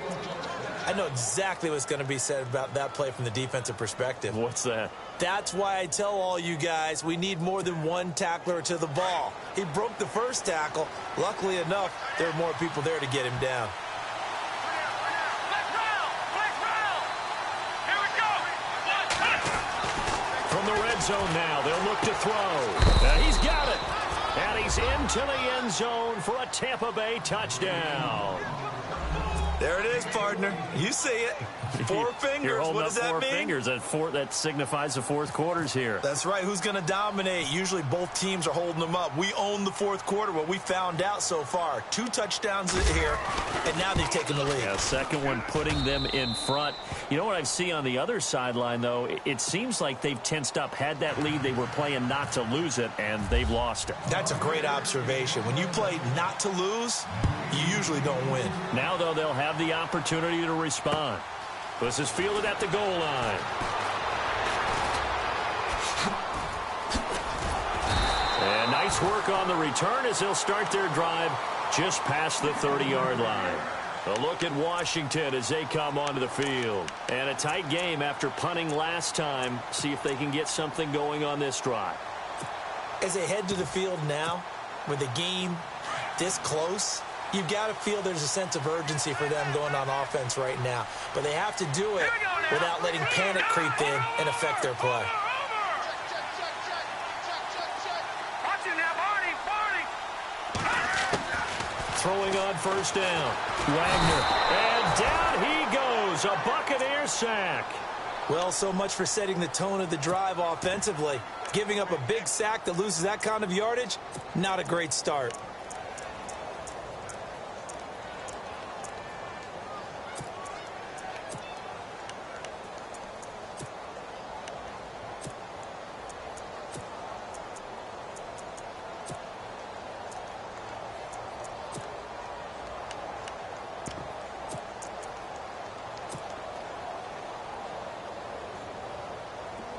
I know exactly what's going to be said about that play from the defensive perspective. What's that? That's why I tell all you guys we need more than one tackler to the ball. He broke the first tackle. Luckily enough, there were more people there to get him down. Flex round! Flex round! Here we go! From the red zone now, they'll look to throw. And he's got it. And he's into the end zone for a Tampa Bay touchdown. There it is, partner. You see it. 4 fingers. You're holding What up does that 4 mean? fingers. That signifies the 4th quarter's here. That's right. Who's going to dominate? Usually both teams are holding them up. We own the 4th quarter. What we found out so far, 2 touchdowns here, and now they've taken the lead. Yeah, second one putting them in front. You know what I see on the other sideline, though? It seems like they've tensed up. Had that lead, they were playing not to lose it, and they've lost it. That's a great observation. When you play not to lose, you usually don't win. Now, though, they'll have the opportunity to respond. This is fielded at the goal line. And nice work on the return as they'll start their drive just past the 30-yard line. A look at Washington as they come onto the field. And a tight game after punting last time. See if they can get something going on this drive. As they head to the field now, with the game this close, you've got to feel there's a sense of urgency for them going on offense right now. But they have to do it without letting panic creep in and affect their play. Throwing on first down. Wagner. And down he goes. A Buccaneer sack. Well, so much for setting the tone of the drive offensively. Giving up a big sack that loses that kind of yardage, not a great start.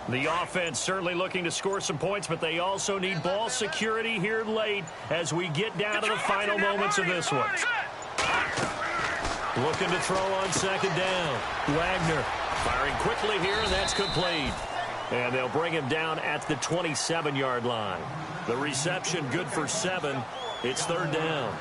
The offense certainly looking to score some points, but they also need ball security here late as we get down to the final moments of this one. Looking to throw on second down. Wagner firing quickly here, and that's complete. And they'll bring him down at the 27-yard line. The reception good for 7. It's third down.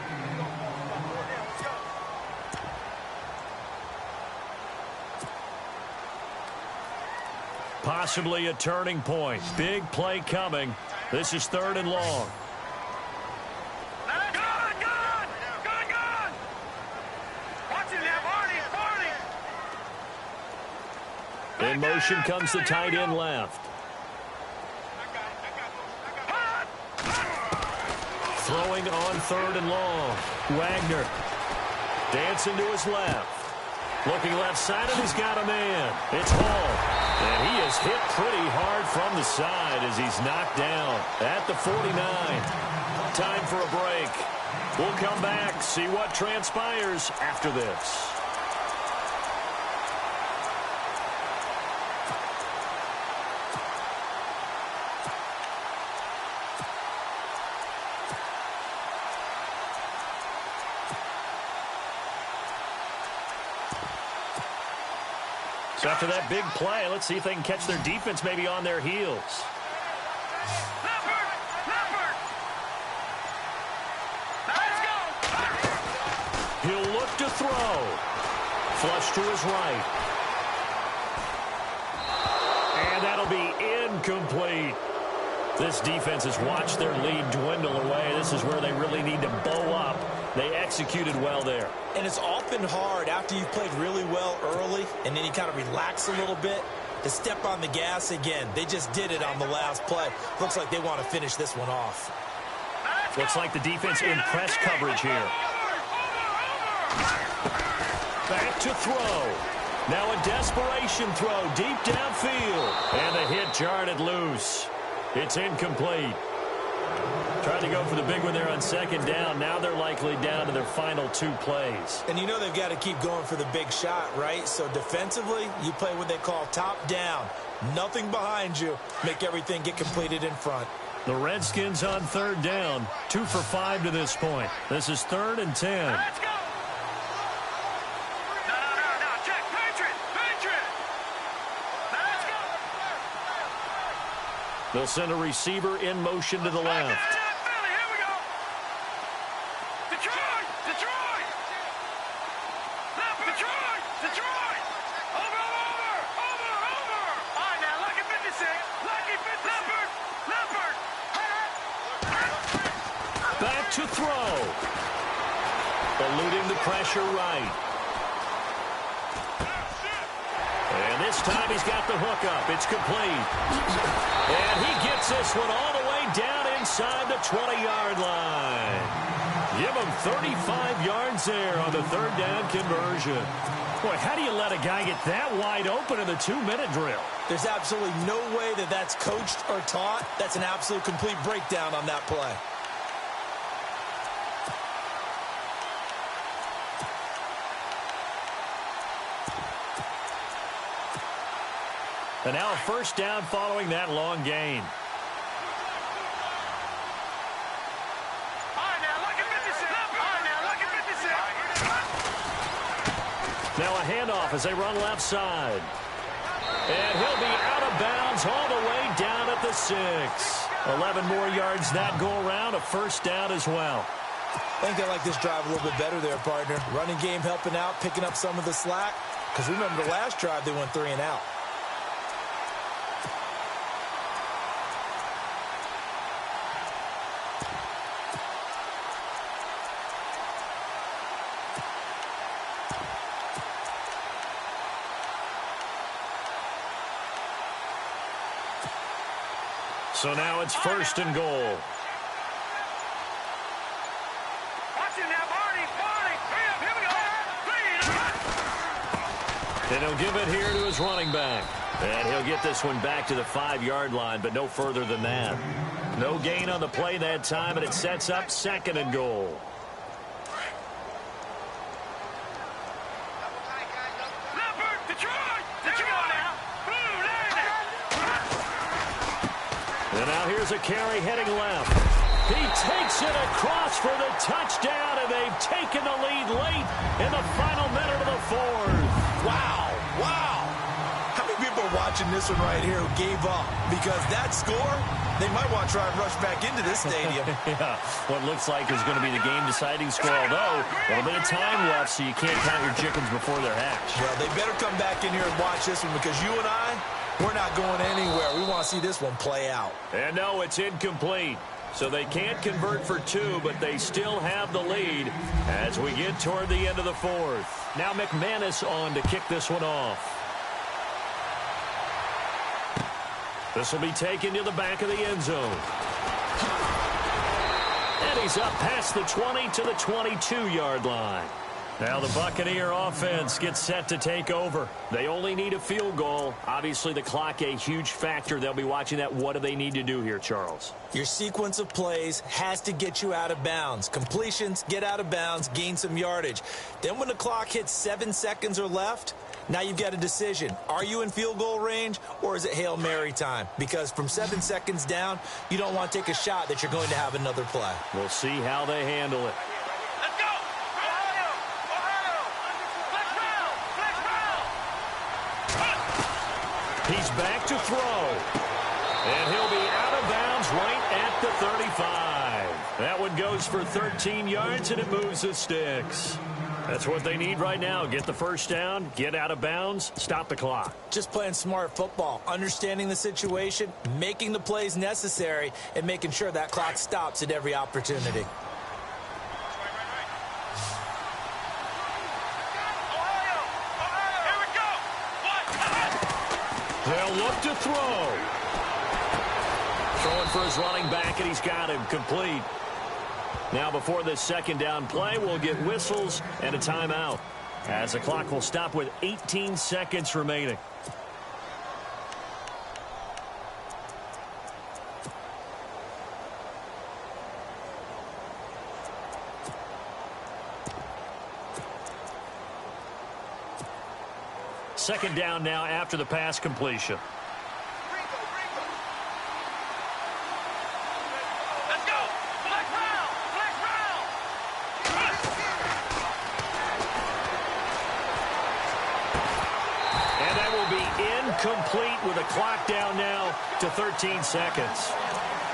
Possibly a turning point. Big play coming. This is 3rd and long. In motion comes the tight end left. Throwing on 3rd and long. Wagner dancing to his left. Looking left side, and he's got a man. It's Hall. And he is hit pretty hard from the side as he's knocked down at the 49. Time for a break. We'll come back, see what transpires after this. So after that big play, let's see if they can catch their defense maybe on their heels. He'll look to throw. Flush to his right. And that'll be incomplete. This defense has watched their lead dwindle away. This is where they really need to bow up. They executed well there. And it's often hard after you've played really well early and then you kind of relax a little bit to step on the gas again. They just did it on the last play. Looks like they want to finish this one off. Looks like the defense in press coverage here. Back to throw. Now a desperation throw deep downfield. And the hit jarred it loose. It's incomplete. Trying to go for the big one there on 2nd down. Now they're likely down to their final 2 plays. And you know they've got to keep going for the big shot, right? So defensively, you play what they call top down. Nothing behind you. Make everything get completed in front. The Redskins on 3rd down. 2 for 5 to this point. This is 3rd and 10. Let's go. No, check. Patriot. Let's go. They'll send a receiver in motion to the left. Detroit! Over! All right, now, lucky 56. Leopard! Back to throw. Eluding the pressure right. And this time he's got the hook up. It's complete. And he gets this one all the way down inside the 20-yard line. Give him 35 yards there on the 3rd down conversion. Boy, how do you let a guy get that wide open in the 2-minute drill? There's absolutely no way that that's coached or taught. That's an absolute complete breakdown on that play. And now a 1st down following that long gain. Now a handoff as they run left side. And he'll be out of bounds all the way down at the 6. 11 more yards that go around, a 1st down as well. I think they like this drive a little bit better there, partner. Running game helping out, picking up some of the slack. Because remember the last drive, they went 3 and out. So now it's 1st and goal. Watch it now, Barney. Here we go. And he'll give it here to his running back. And he'll get this one back to the 5-yard line, but no further than that. No gain on the play that time, and it sets up 2nd and goal. Leopard, Detroit. Here we go now. And now here's a carry heading left. He takes it across for the touchdown, and they've taken the lead late in the final minute of the 4th. Wow. How many people are watching this one right here who gave up? Because that score, they might want to try and rush back into this stadium. Yeah, what looks like is going to be the game-deciding score, although a little bit of time left, so you can't count your chickens before they're hatched. Well, they better come back in here and watch this one because you and I, We're not going anywhere. We want to see this one play out. And no, it's incomplete. So they can't convert for two, but they still have the lead as we get toward the end of the fourth. Now McManus on to kick this one off. This will be taken to the back of the end zone. And he's up past the 20 to the 22-yard line. Now the Buccaneer offense gets set to take over. They only need a field goal. Obviously, the clock a huge factor. They'll be watching that. What do they need to do here, Charles? Your sequence of plays has to get you out of bounds. Completions, get out of bounds, gain some yardage. Then when the clock hits 7 seconds or left, now you've got a decision. Are you in field goal range or is it Hail Mary time? Because from 7 seconds down, you don't want to take a shot that you're going to have another play. We'll see how they handle it. Let's go! Ohio! Ohio! Flex route! Flex route! He's back to throw. And he'll be out of bounds right at the 35. That one goes for 13 yards, and it moves the sticks. That's what they need right now. Get the first down, get out of bounds, stop the clock. Just playing smart football, understanding the situation, making the plays necessary, and making sure that clock stops at every opportunity. They'll look to throw. Throwing for his running back, and he's got him complete. Now before this second down play, we'll get whistles and a timeout, as the clock will stop with 18 seconds remaining. Second down now after the pass completion. Let's go! Flex route! Flex route! And that will be incomplete with a clock down now to 13 seconds.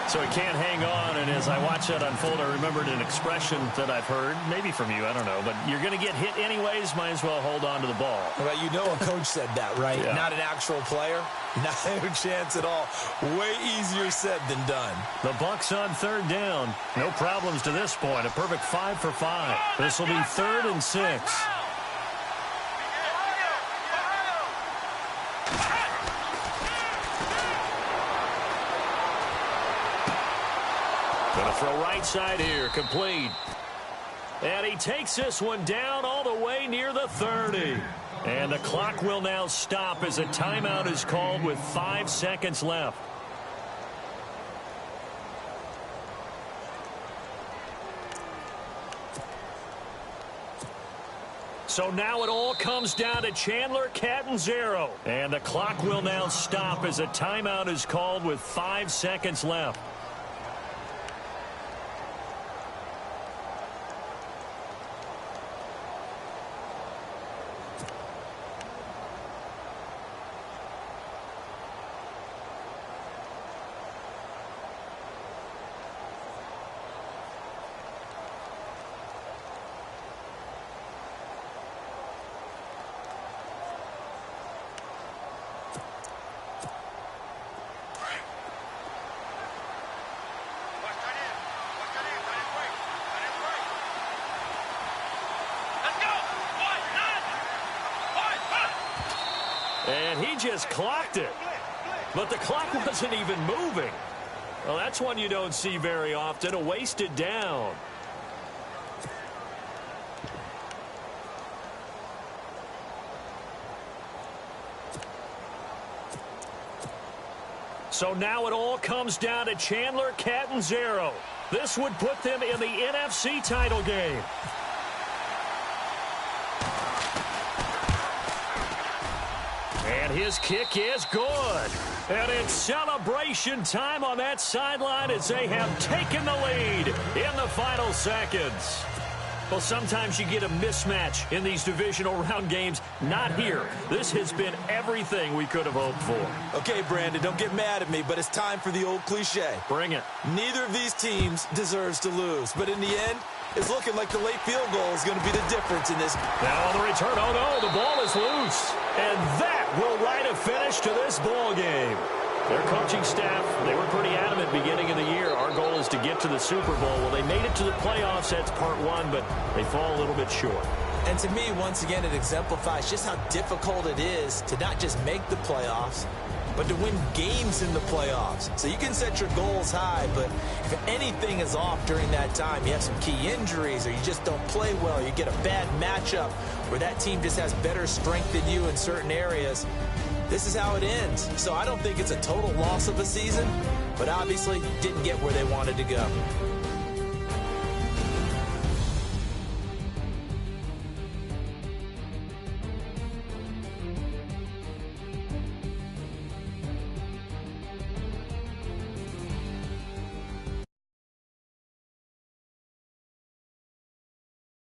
So he can't hang on, and as I watch that unfold, I remembered an expression that I've heard, maybe from you, I don't know, but you're going to get hit anyways, might as well hold on to the ball. Well, you know a coach said that, right? Yeah. Not an actual player. Not a chance at all. Way easier said than done. The Bucs on third down. No problems to this point. A perfect 5 for 5. This will be 3rd and 6. Gonna throw right side here, complete. And he takes this one down all the way near the 30. And the clock will now stop as a timeout is called with 5 seconds left. So now it all comes down to Chandler Catanzaro. And the clock will now stop as a timeout is called with 5 seconds left. And he just clocked it. But the clock wasn't even moving. Well, that's one you don't see very often, a wasted down. So now it all comes down to Chandler Catanzaro. This would put them in the NFC title game. And his kick is good. And it's celebration time on that sideline as they have taken the lead in the final seconds. Well, sometimes you get a mismatch in these divisional round games. Not here. This has been everything we could have hoped for. Okay, Brandon, don't get mad at me, but it's time for the old cliche. Bring it. Neither of these teams deserves to lose, but in the end, it's looking like the late field goal is going to be the difference in this. Now on the return. Oh, no, the ball is loose. And that will write a finish to this ball game. Their coaching staff, they were pretty adamant beginning of the year. Our goal is to get to the Super Bowl. Well, they made it to the playoffs. That's part one, but they fall a little bit short. And to me, once again, it exemplifies just how difficult it is to not just make the playoffs, but to win games in the playoffs. So you can set your goals high, but if anything is off during that time, you have some key injuries or you just don't play well, you get a bad matchup where that team just has better strength than you in certain areas, this is how it ends. So I don't think it's a total loss of a season, but obviously didn't get where they wanted to go.